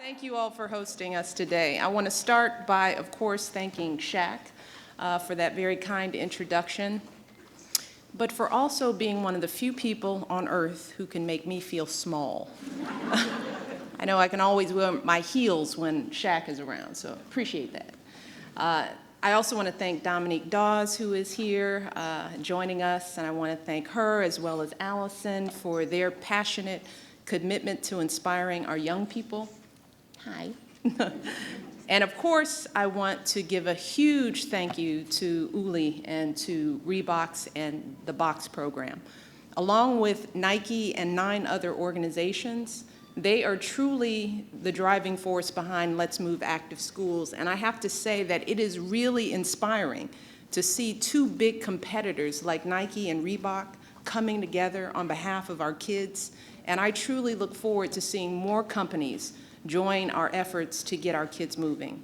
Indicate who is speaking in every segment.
Speaker 1: Thank you all for hosting us today. I want to start by, of course, thanking Shaq for that very kind introduction, but for also being one of the few people on earth who can make me feel small. I know I can always wear my heels when Shaq is around, so appreciate that. I also want to thank Dominique Dawes, who is here joining us, and I want to thank her as well as Allison for their passionate commitment to inspiring our young people. Hi. And of course, I want to give a huge thank you to Uli and to Reeboks and the Box program. Along with Nike and 9 other organizations, they are truly the driving force behind Let's Move Active Schools. And I have to say that it is really inspiring to see 2 big competitors like Nike and Reebok coming together on behalf of our kids. And I truly look forward to seeing more companies join our efforts to get our kids moving.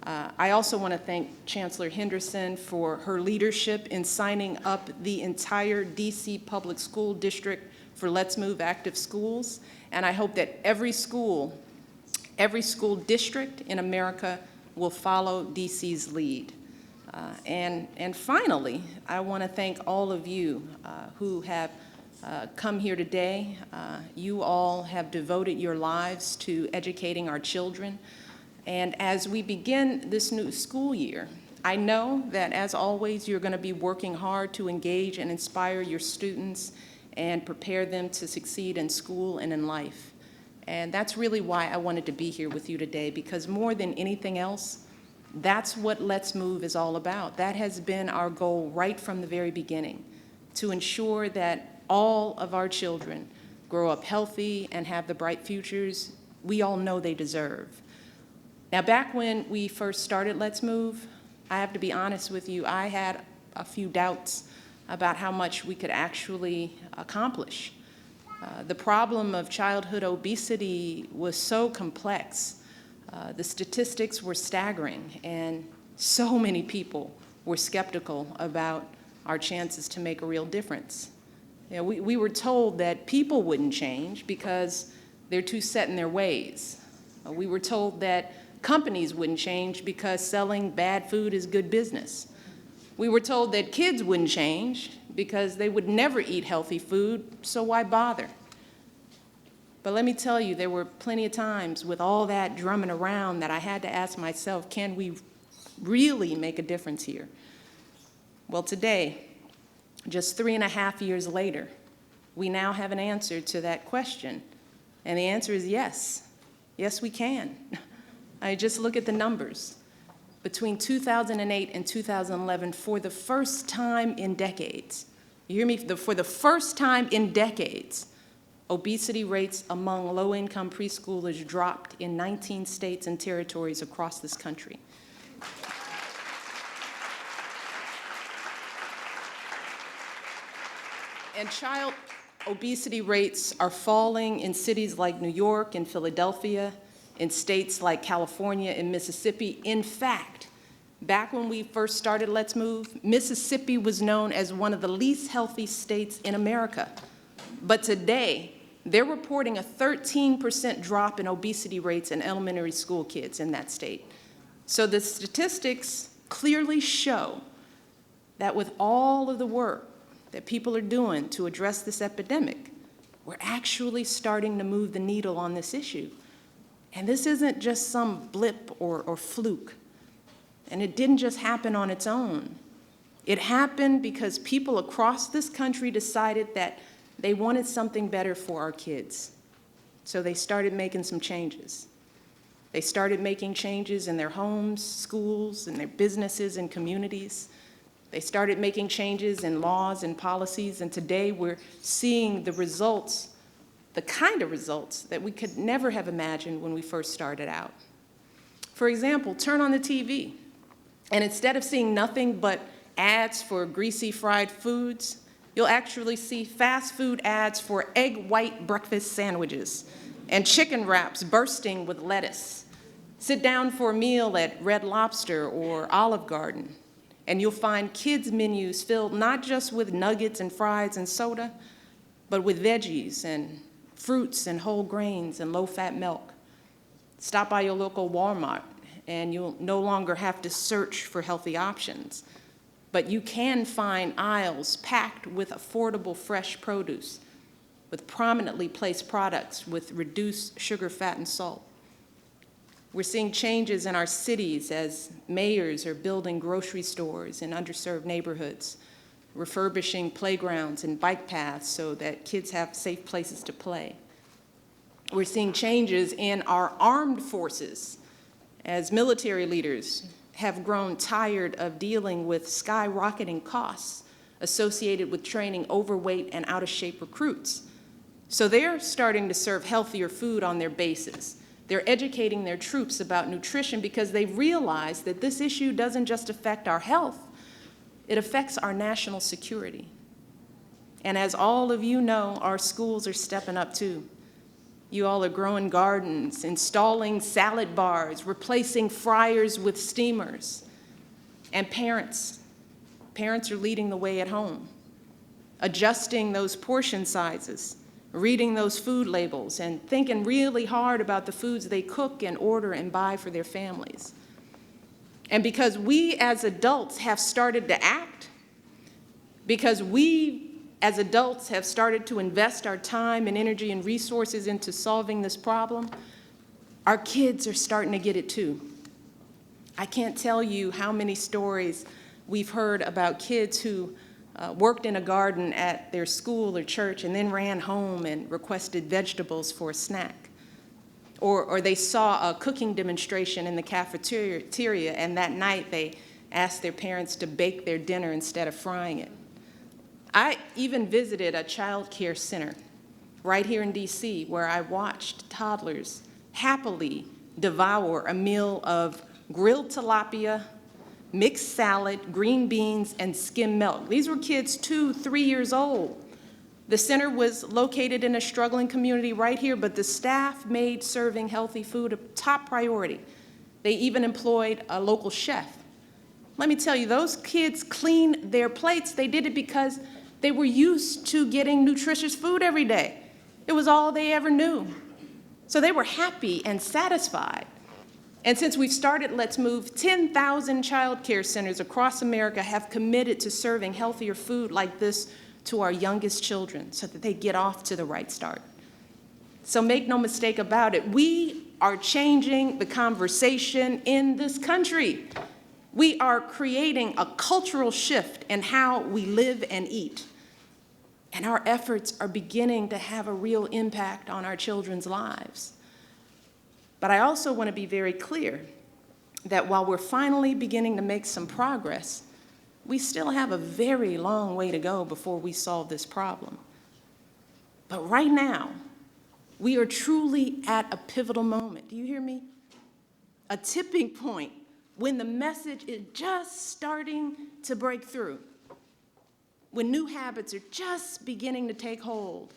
Speaker 1: I also want to thank Chancellor Henderson for her leadership in signing up the entire DC Public School District for Let's Move Active Schools. And I hope that every school district in America will follow DC's lead. And finally, I want to thank all of you who have come here today. You all have devoted your lives to educating our children. And as we begin this new school year, I know that as always, you're going to be working hard to engage and inspire your students and prepare them to succeed in school and in life. And that's really why I wanted to be here with you today, because more than anything else, that's what Let's Move is all about. That has been our goal right from the very beginning, to ensure that all of our children grow up healthy and have the bright futures we all know they deserve. Now, back when we first started Let's Move, I have to be honest with you, I had a few doubts about how much we could actually accomplish. The problem of childhood obesity was so complex. The statistics were staggering, and so many people were skeptical about our chances to make a real difference. You know, we were told that people wouldn't change because they're too set in their ways. We were told that companies wouldn't change because selling bad food is good business. We were told that kids wouldn't change because they would never eat healthy food, so why bother? But let me tell you, there were plenty of times with all that drumming around that I had to ask myself, can we really make a difference here? Well, today, just 3.5 years later, we now have an answer to that question. And the answer is yes. Yes, we can. I just look at the numbers. Between 2008 and 2011, for the first time in decades, you hear me? For the first time in decades, obesity rates among low-income preschoolers dropped in 19 states and territories across this country. And child obesity rates are falling in cities like New York and Philadelphia, in states like California and Mississippi. In fact, back when we first started Let's Move, Mississippi was known as one of the least healthy states in America. But today, they're reporting a 13% drop in obesity rates in elementary school kids in that state. So the statistics clearly show that with all of the work that people are doing to address this epidemic, we're actually starting to move the needle on this issue. And this isn't just some blip or fluke. And it didn't just happen on its own. It happened because people across this country decided that they wanted something better for our kids. So they started making some changes. They started making changes in their homes, schools, and their businesses and communities. They started making changes in laws and policies, and today we're seeing the results, the kind of results that we could never have imagined when we first started out. For example, turn on the TV, and instead of seeing nothing but ads for greasy fried foods, you'll actually see fast food ads for egg white breakfast sandwiches and chicken wraps bursting with lettuce. Sit down for a meal at Red Lobster or Olive Garden, and you'll find kids' menus filled not just with nuggets and fries and soda, but with veggies and fruits and whole grains and low-fat milk. Stop by your local Walmart, and you'll no longer have to search for healthy options. But you can find aisles packed with affordable fresh produce, with prominently placed products with reduced sugar, fat, and salt. We're seeing changes in our cities as mayors are building grocery stores in underserved neighborhoods, refurbishing playgrounds and bike paths so that kids have safe places to play. We're seeing changes in our armed forces as military leaders have grown tired of dealing with skyrocketing costs associated with training overweight and out-of-shape recruits. So they're starting to serve healthier food on their bases. They're educating their troops about nutrition because they realize that this issue doesn't just affect our health, it affects our national security. And as all of you know, our schools are stepping up too. You all are growing gardens, installing salad bars, replacing fryers with steamers. And parents are leading the way at home, adjusting those portion sizes, reading those food labels, and thinking really hard about the foods they cook and order and buy for their families. And because we as adults have started to act, because we as adults have started to invest our time and energy and resources into solving this problem, our kids are starting to get it too. I can't tell you how many stories we've heard about kids who worked in a garden at their school or church and then ran home and requested vegetables for a snack. Or they saw a cooking demonstration in the cafeteria, and that night they asked their parents to bake their dinner instead of frying it. I even visited a child care center right here in DC where I watched toddlers happily devour a meal of grilled tilapia, mixed salad, green beans, and skim milk. These were kids 2, 3 years old. The center was located in a struggling community right here, but the staff made serving healthy food a top priority. They even employed a local chef. Let me tell you, those kids cleaned their plates. They did it because they were used to getting nutritious food every day. It was all they ever knew. So they were happy and satisfied. And since we've started Let's Move, 10,000 child care centers across America have committed to serving healthier food like this to our youngest children so that they get off to the right start. So make no mistake about it, we are changing the conversation in this country. We are creating a cultural shift in how we live and eat. And our efforts are beginning to have a real impact on our children's lives. But I also want to be very clear that while we're finally beginning to make some progress, we still have a very long way to go before we solve this problem. But right now, we are truly at a pivotal moment. Do you hear me? A tipping point when the message is just starting to break through, when new habits are just beginning to take hold,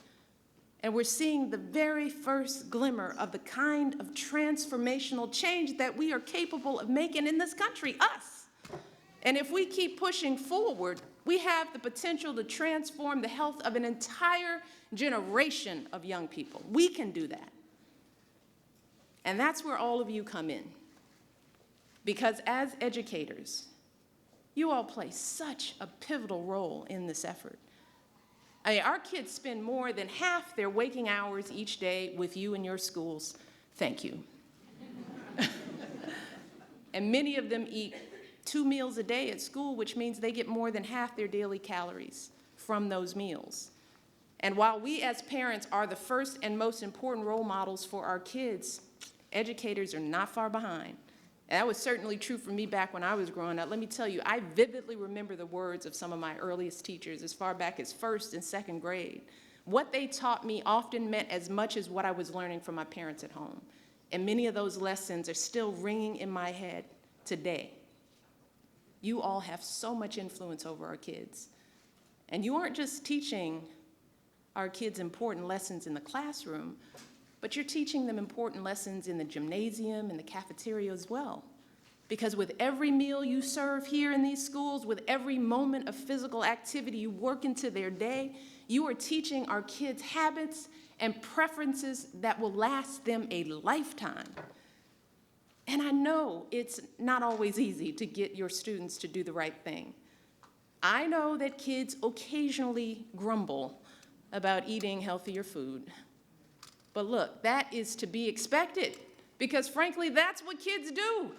Speaker 1: and we're seeing the very first glimmer of the kind of transformational change that we are capable of making in this country, us. And if we keep pushing forward, we have the potential to transform the health of an entire generation of young people. We can do that. And that's where all of you come in. Because as educators, you all play such a pivotal role in this effort. I mean, our kids spend more than half their waking hours each day with you in your schools. Thank you. And many of them eat 2 meals a day at school, which means they get more than half their daily calories from those meals. And while we as parents are the first and most important role models for our kids, educators are not far behind. And that was certainly true for me back when I was growing up. Let me tell you, I vividly remember the words of some of my earliest teachers as far back as 1st and 2nd grade. What they taught me often meant as much as what I was learning from my parents at home. And many of those lessons are still ringing in my head today. You all have so much influence over our kids. And you aren't just teaching our kids important lessons in the classroom, but you're teaching them important lessons in the gymnasium and the cafeteria as well. Because with every meal you serve here in these schools, with every moment of physical activity you work into their day, you are teaching our kids habits and preferences that will last them a lifetime. And I know it's not always easy to get your students to do the right thing. I know that kids occasionally grumble about eating healthier food. But look, that is to be expected, because frankly, that's what kids do,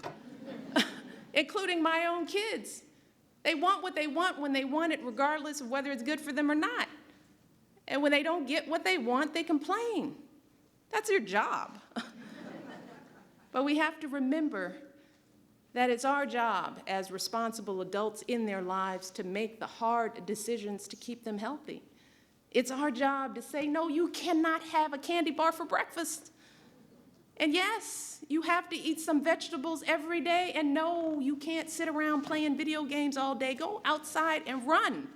Speaker 1: including my own kids. They want what they want when they want it, regardless of whether it's good for them or not. And when they don't get what they want, they complain. That's their job. But we have to remember that it's our job as responsible adults in their lives to make the hard decisions to keep them healthy. It's our job to say, no, you cannot have a candy bar for breakfast. And yes, you have to eat some vegetables every day. And no, you can't sit around playing video games all day. Go outside and run.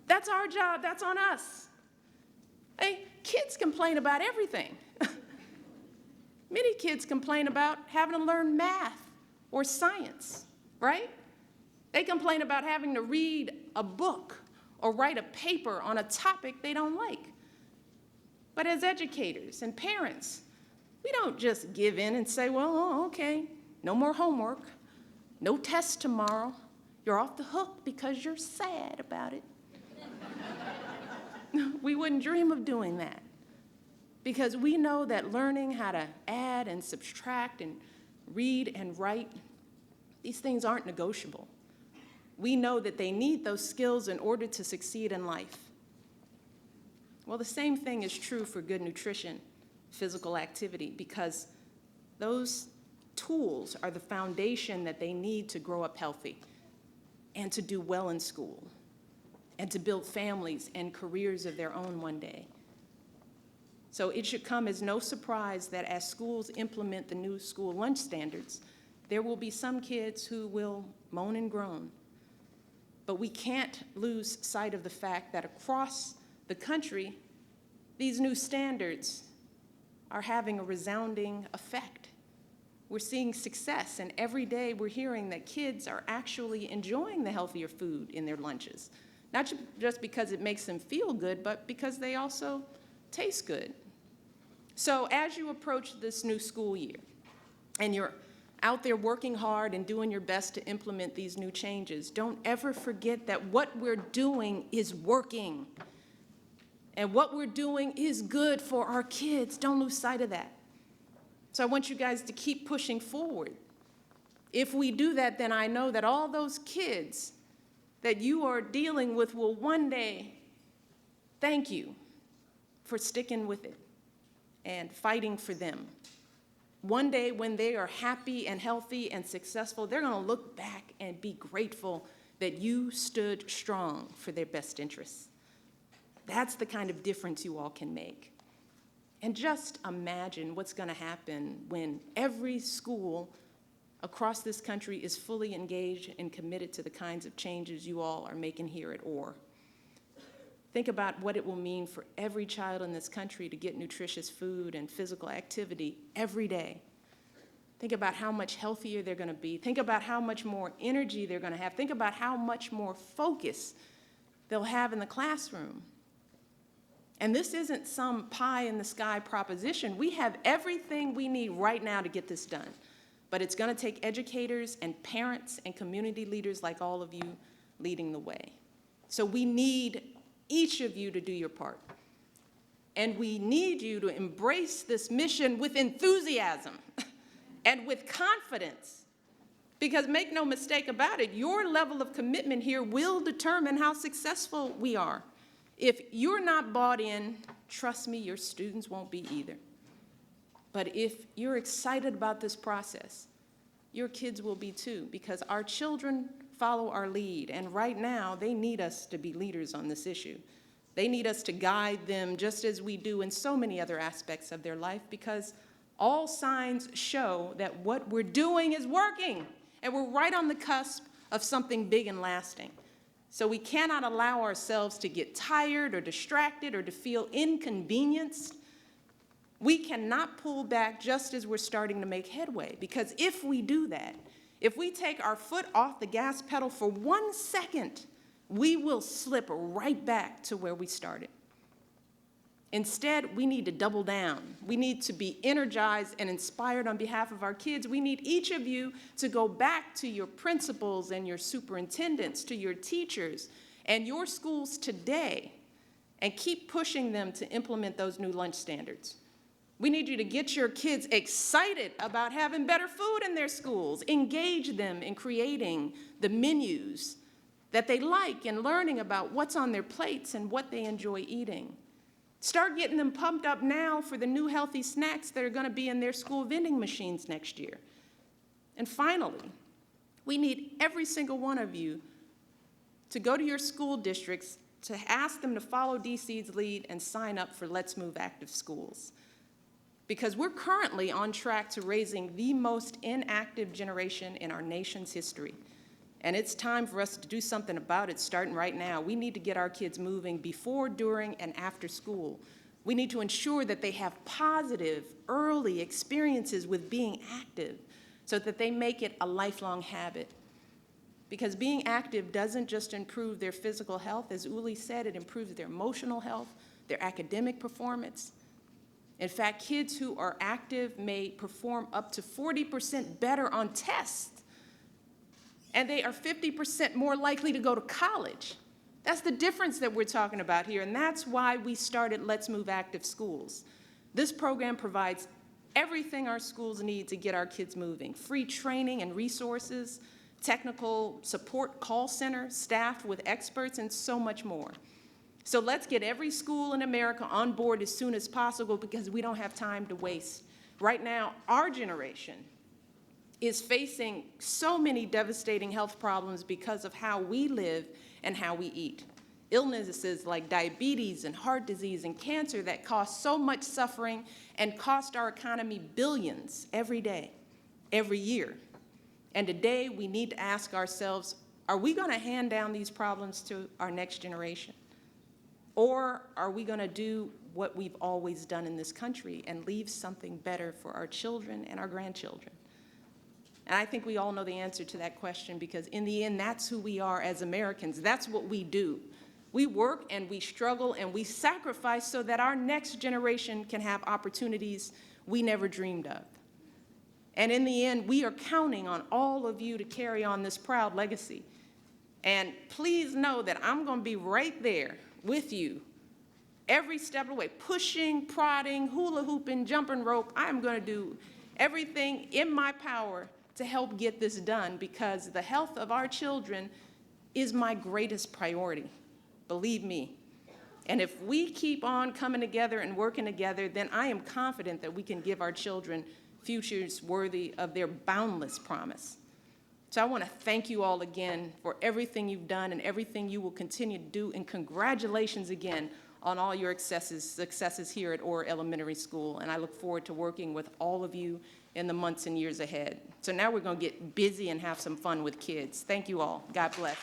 Speaker 1: That's our job. That's on us. Hey, kids complain about everything. Many kids complain about having to learn math or science, right? They complain about having to read a book or write a paper on a topic they don't like. But as educators and parents, we don't just give in and say, well, okay, no more homework, no test tomorrow. You're off the hook because you're sad about it. We wouldn't dream of doing that, because we know that learning how to add and subtract and read and write, these things aren't negotiable. We know that they need those skills in order to succeed in life. Well, the same thing is true for good nutrition, physical activity, because those tools are the foundation that they need to grow up healthy and to do well in school and to build families and careers of their own one day. So it should come as no surprise that as schools implement the new school lunch standards, there will be some kids who will moan and groan. But we can't lose sight of the fact that across the country, these new standards are having a resounding effect. We're seeing success, and every day we're hearing that kids are actually enjoying the healthier food in their lunches, not just because it makes them feel good, but because they also taste good. So as you approach this new school year, and you're out there working hard and doing your best to implement these new changes, don't ever forget that what we're doing is working. And what we're doing is good for our kids. Don't lose sight of that. So I want you guys to keep pushing forward. If we do that, then I know that all those kids that you are dealing with will one day thank you for sticking with it and fighting for them. One day when they are happy and healthy and successful, they're going to look back and be grateful that you stood strong for their best interests. That's the kind of difference you all can make. And just imagine what's going to happen when every school across this country is fully engaged and committed to the kinds of changes you all are making here at OR. Think about what it will mean for every child in this country to get nutritious food and physical activity every day. Think about how much healthier they're going to be. Think about how much more energy they're going to have. Think about how much more focus they'll have in the classroom. And this isn't some pie-in-the-sky proposition. We have everything we need right now to get this done. But it's going to take educators and parents and community leaders like all of you leading the way. So we need each of you to do your part. And we need you to embrace this mission with enthusiasm and with confidence. Because make no mistake about it, your level of commitment here will determine how successful we are. If you're not bought in, trust me, your students won't be either. But if you're excited about this process, your kids will be too, because our children follow our lead, and right now they need us to be leaders on this issue. They need us to guide them just as we do in so many other aspects of their life, because all signs show that what we're doing is working, and we're right on the cusp of something big and lasting. So we cannot allow ourselves to get tired or distracted or to feel inconvenienced. We cannot pull back just as we're starting to make headway, because if we do that, if we take our foot off the gas pedal for 1 second, we will slip right back to where we started. Instead, we need to double down. We need to be energized and inspired on behalf of our kids. We need each of you to go back to your principals and your superintendents, to your teachers and your schools today, and keep pushing them to implement those new lunch standards. We need you to get your kids excited about having better food in their schools, engage them in creating the menus that they like and learning about what's on their plates and what they enjoy eating. Start getting them pumped up now for the new healthy snacks that are going to be in their school vending machines next year. And finally, we need every single one of you to go to your school districts to ask them to follow DC's lead and sign up for Let's Move Active Schools. Because we're currently on track to raising the most inactive generation in our nation's history. And it's time for us to do something about it starting right now. We need to get our kids moving before, during, and after school. We need to ensure that they have positive, early experiences with being active so that they make it a lifelong habit. Because being active doesn't just improve their physical health. As Uli said, it improves their emotional health, their academic performance. In fact, kids who are active may perform up to 40% better on tests. And they are 50% more likely to go to college. That's the difference that we're talking about here, and that's why we started Let's Move Active Schools. This program provides everything our schools need to get our kids moving: free training and resources, technical support call center staffed with experts, and so much more. So let's get every school in America on board as soon as possible, because we don't have time to waste. Right now, our generation is facing so many devastating health problems because of how we live and how we eat. Illnesses like diabetes and heart disease and cancer that cause so much suffering and cost our economy billions every day, every year. And today we need to ask ourselves, are we going to hand down these problems to our next generation? Or are we going to do what we've always done in this country and leave something better for our children and our grandchildren? And I think we all know the answer to that question, because in the end, that's who we are as Americans. That's what we do. We work and we struggle and we sacrifice so that our next generation can have opportunities we never dreamed of. And in the end, we are counting on all of you to carry on this proud legacy. And please know that I'm going to be right there with you every step of the way, pushing, prodding, hula hooping, jumping rope. I'm going to do everything in my power to help get this done, because the health of our children is my greatest priority, believe me. And if we keep on coming together and working together, then I am confident that we can give our children futures worthy of their boundless promise. So I want to thank you all again for everything you've done and everything you will continue to do, and congratulations again on all your successes here at Orr Elementary School, and I look forward to working with all of you in the months and years ahead. So now we're going to get busy and have some fun with kids. Thank you all. God bless.